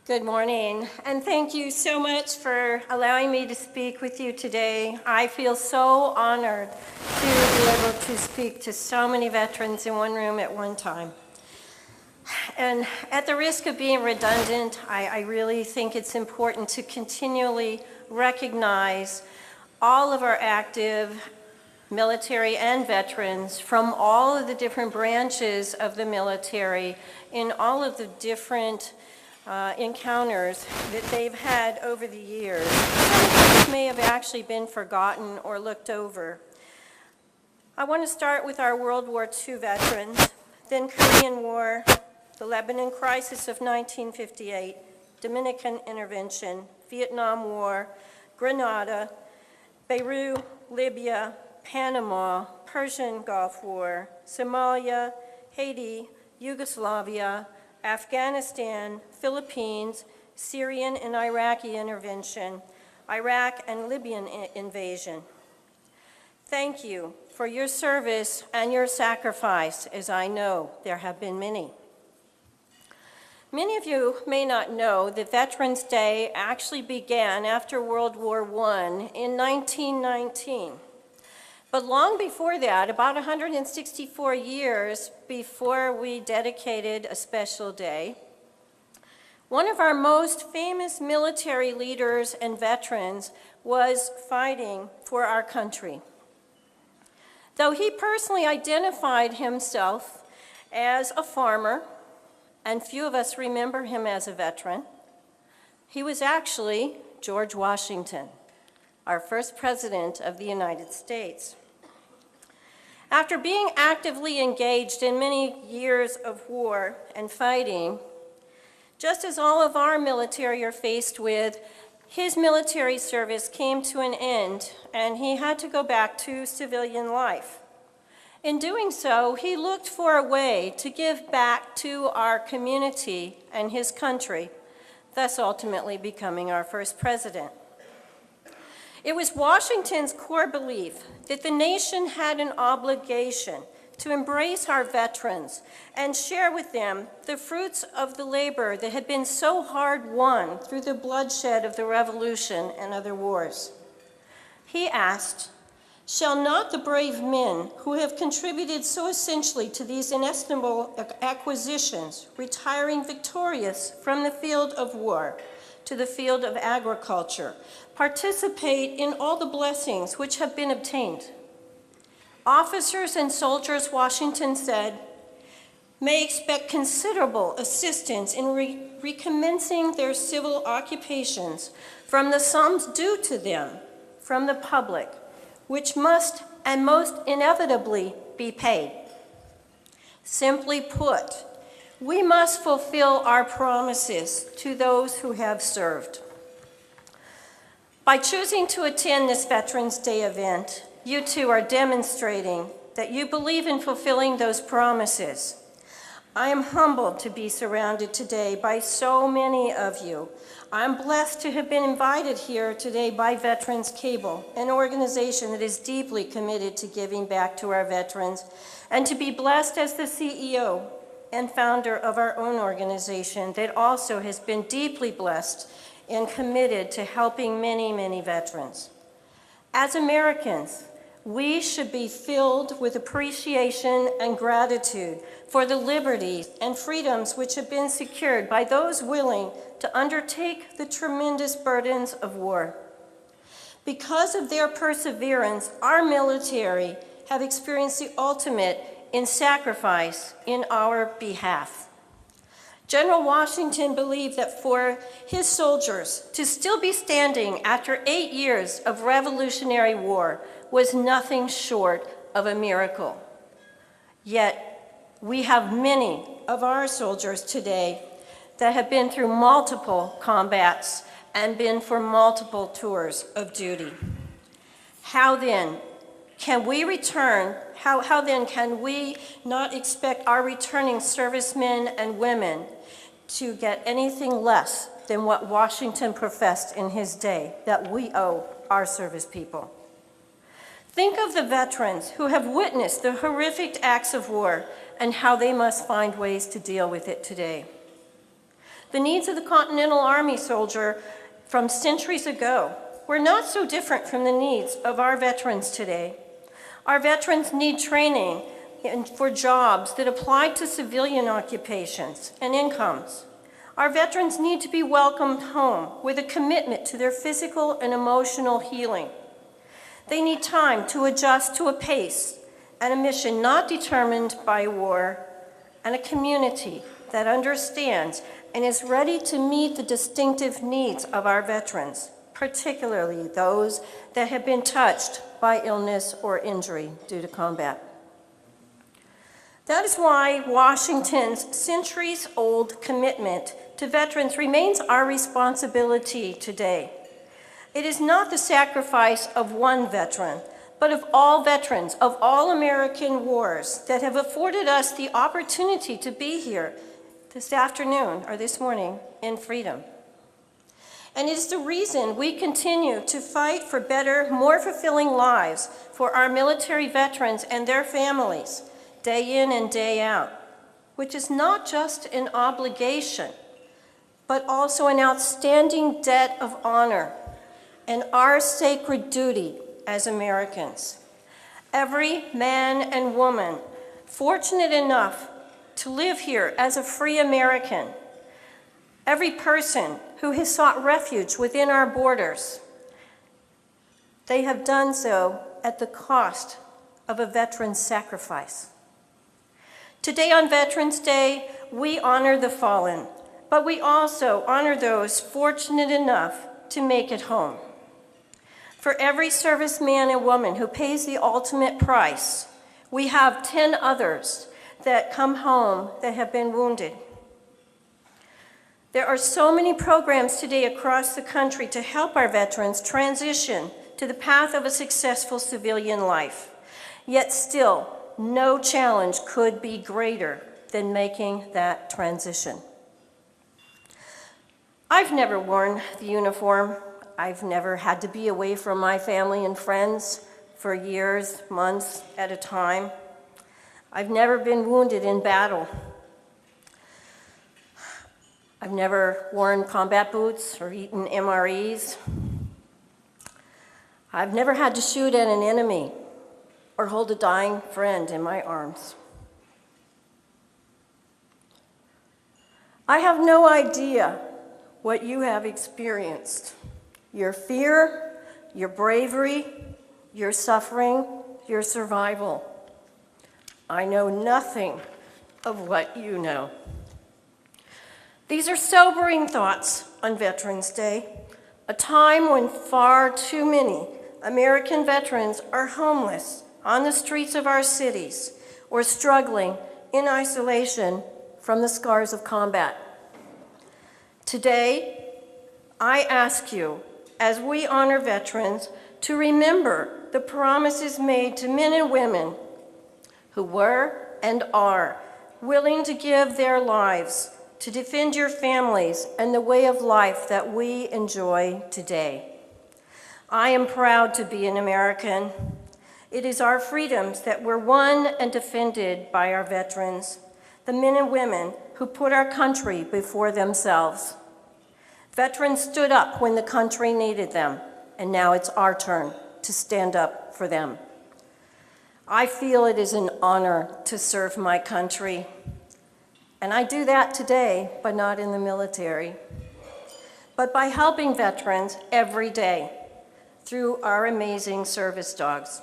Good morning, and thank you so much for allowing me to speak with you today. I feel so honored to be able to speak to so many veterans in one room at one time. And at the risk of being redundant, I really think it's important to continually recognize all of our active military and veterans from all of the different branches of the military in all of the different encounters that they've had over the years. Some of these may have actually been forgotten or looked over. I want to start with our World War II veterans, then Korean War, the Lebanon crisis of 1958, Dominican intervention, Vietnam War, Grenada, Beirut, Libya, Panama, Persian Gulf War, Somalia, Haiti, Yugoslavia, Afghanistan, Philippines, Syrian and Iraqi intervention, Iraq and Libyan invasion. Thank you for your service and your sacrifice, as I know there have been many. Many of you may not know that Veterans Day actually began after World War I in 1919. But long before that, about 164 years before we dedicated a special day, one of our most famous military leaders and veterans was fighting for our country. Though he personally identified himself as a farmer, and few of us remember him as a veteran, he was actually George Washington, our first president of the United States. After being actively engaged in many years of war and fighting, just as all of our military are faced with, his military service came to an end and he had to go back to civilian life. In doing so, he looked for a way to give back to our community and his country, thus ultimately becoming our first president. It was Washington's core belief that the nation had an obligation to embrace our veterans and share with them the fruits of the labor that had been so hard won through the bloodshed of the Revolution and other wars. He asked, "Shall not the brave men who have contributed so essentially to these inestimable acquisitions, retiring victorious from the field of war to the field of agriculture, participate in all the blessings which have been obtained?" Officers and soldiers, Washington said, may expect considerable assistance in recommencing their civil occupations from the sums due to them from the public, which must and most inevitably be paid. Simply put, we must fulfill our promises to those who have served. By choosing to attend this Veterans Day event, you too are demonstrating that you believe in fulfilling those promises. I am humbled to be surrounded today by so many of you. I'm blessed to have been invited here today by Veterans Cable, an organization that is deeply committed to giving back to our veterans, and to be blessed as the CEO and founder of our own organization that also has been deeply blessed and committed to helping many, many veterans. As Americans, we should be filled with appreciation and gratitude for the liberties and freedoms which have been secured by those willing to undertake the tremendous burdens of war. Because of their perseverance, our military have experienced the ultimate in sacrifice in our behalf. General Washington believed that for his soldiers to still be standing after 8 years of Revolutionary War was nothing short of a miracle. Yet, we have many of our soldiers today that have been through multiple combats and been for multiple tours of duty. How then can we not expect our returning servicemen and women to get anything less than what Washington professed in his day that we owe our service people? Think of the veterans who have witnessed the horrific acts of war and how they must find ways to deal with it today. The needs of the Continental Army soldier from centuries ago were not so different from the needs of our veterans today. Our veterans need training for jobs that apply to civilian occupations and incomes. Our veterans need to be welcomed home with a commitment to their physical and emotional healing. They need time to adjust to a pace and a mission not determined by war, and a community that understands and is ready to meet the distinctive needs of our veterans, particularly those that have been touched by illness or injury due to combat. That is why Washington's centuries-old commitment to veterans remains our responsibility today. It is not the sacrifice of one veteran, but of all veterans of all American wars that have afforded us the opportunity to be here this afternoon or this morning in freedom. And it is the reason we continue to fight for better, more fulfilling lives for our military veterans and their families, day in and day out, which is not just an obligation, but also an outstanding debt of honor and our sacred duty as Americans. Every man and woman fortunate enough to live here as a free American, every person who has sought refuge within our borders, they have done so at the cost of a veteran's sacrifice. Today on Veterans Day, we honor the fallen, but we also honor those fortunate enough to make it home. For every serviceman and woman who pays the ultimate price, we have 10 others that come home that have been wounded. There are so many programs today across the country to help our veterans transition to the path of a successful civilian life. Yet still, no challenge could be greater than making that transition. I've never worn the uniform. I've never had to be away from my family and friends for years, months at a time. I've never been wounded in battle. I've never worn combat boots or eaten MREs. I've never had to shoot at an enemy or hold a dying friend in my arms. I have no idea what you have experienced. Your fear, your bravery, your suffering, your survival. I know nothing of what you know. These are sobering thoughts on Veterans Day, a time when far too many American veterans are homeless on the streets of our cities or struggling in isolation from the scars of combat. Today, I ask you, as we honor veterans, to remember the promises made to men and women who were and are willing to give their lives to defend your families and the way of life that we enjoy today. I am proud to be an American. It is our freedoms that were won and defended by our veterans, the men and women who put our country before themselves. Veterans stood up when the country needed them, and now it's our turn to stand up for them. I feel it is an honor to serve my country, and I do that today, but not in the military, but by helping veterans every day through our amazing service dogs.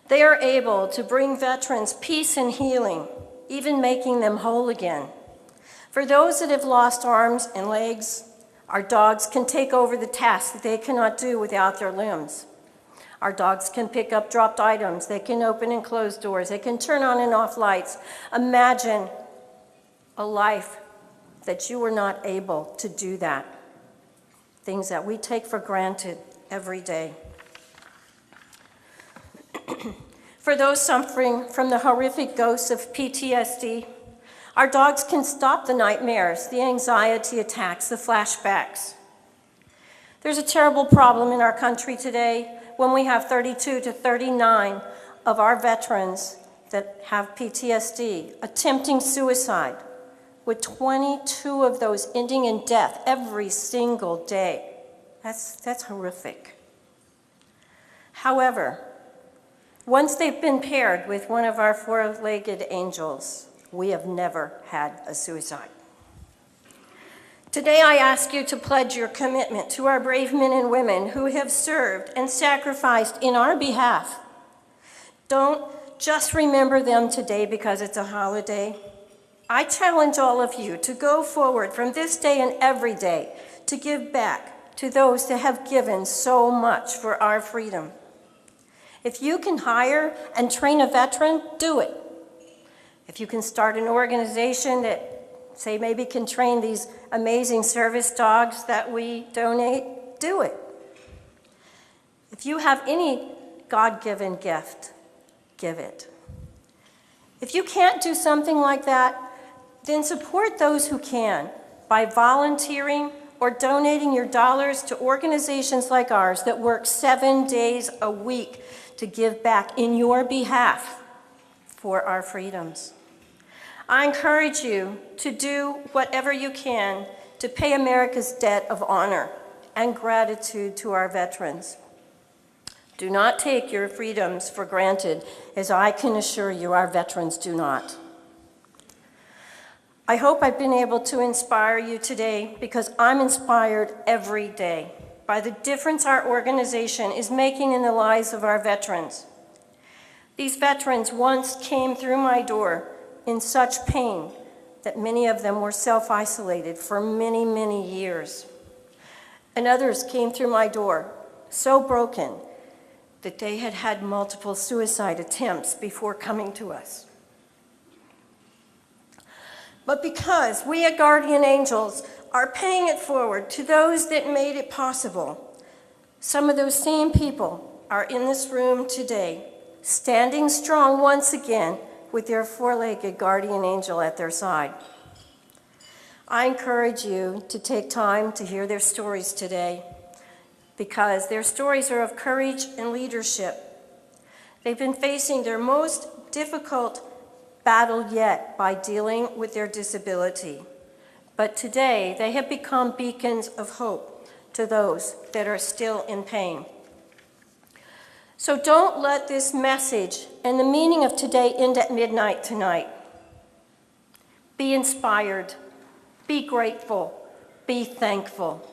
They are able to bring veterans peace and healing, even making them whole again. For those that have lost arms and legs, our dogs can take over the tasks that they cannot do without their limbs. Our dogs can pick up dropped items. They can open and close doors. They can turn on and off lights. Imagine a life that you were not able to do that. Things that we take for granted every day. For those suffering from the horrific ghosts of PTSD, our dogs can stop the nightmares, the anxiety attacks, the flashbacks. There's a terrible problem in our country today when we have 32 to 39 of our veterans that have PTSD attempting suicide with 22 of those ending in death every single day. That's horrific. However, once they've been paired with one of our four-legged angels, we have never had a suicide. Today I ask you to pledge your commitment to our brave men and women who have served and sacrificed in our behalf. Don't just remember them today because it's a holiday. I challenge all of you to go forward from this day and every day to give back to those that have given so much for our freedom. If you can hire and train a veteran, do it. If you can start an organization that, say, maybe can train these amazing service dogs that we donate, do it. If you have any God-given gift, give it. If you can't do something like that, then support those who can by volunteering or donating your dollars to organizations like ours that work 7 days a week to give back in your behalf for our freedoms. I encourage you to do whatever you can to pay America's debt of honor and gratitude to our veterans. Do not take your freedoms for granted, as I can assure you our veterans do not. I hope I've been able to inspire you today because I'm inspired every day by the difference our organization is making in the lives of our veterans. These veterans once came through my door in such pain that many of them were self-isolated for many, many years. And others came through my door so broken that they had had multiple suicide attempts before coming to us. But because we at Guardian Angels are paying it forward to those that made it possible, some of those same people are in this room today, standing strong once again with their four-legged guardian angel at their side. I encourage you to take time to hear their stories today because their stories are of courage and leadership. They've been facing their most difficult battle yet by dealing with their disability. But today, they have become beacons of hope to those that are still in pain. So don't let this message and the meaning of today end at midnight tonight. Be inspired, be grateful, be thankful.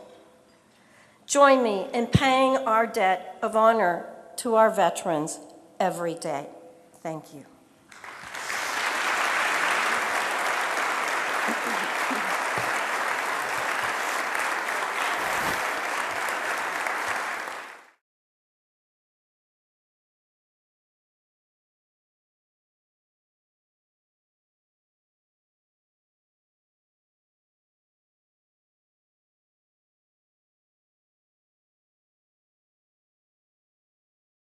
Join me in paying our debt of honor to our veterans every day. Thank you.